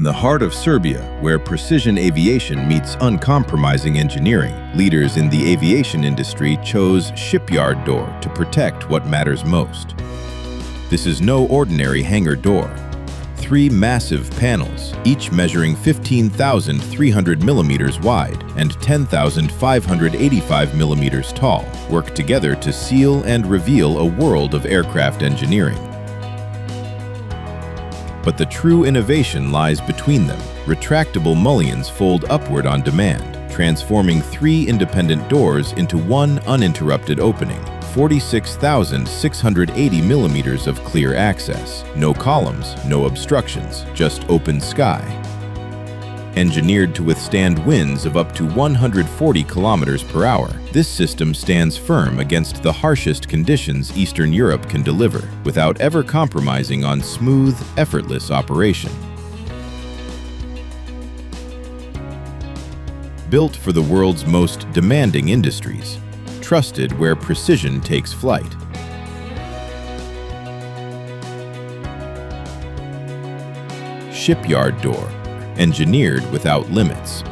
the heart of Serbia, where precision aviation meets uncompromising engineering, leaders in the aviation industry chose Shipyarddoor to protect what matters most. This is no ordinary hangar door. 3 massive panels, each measuring 15,300 millimeters wide and 10,585 millimeters tall, work together to seal and reveal a world of aircraft engineering. But the true innovation lies between them. Retractable mullions fold upward on demand, transforming 3 independent doors into one uninterrupted opening. 46,680 millimeters of clear access. No columns, no obstructions, just open sky. Engineered to withstand winds of up to 140 kilometers per hour, this system stands firm against the harshest conditions Eastern Europe can deliver, without ever compromising on smooth, effortless operation. Built for the world's most demanding industries, trusted where precision takes flight. Shipyarddoor, engineered without limits.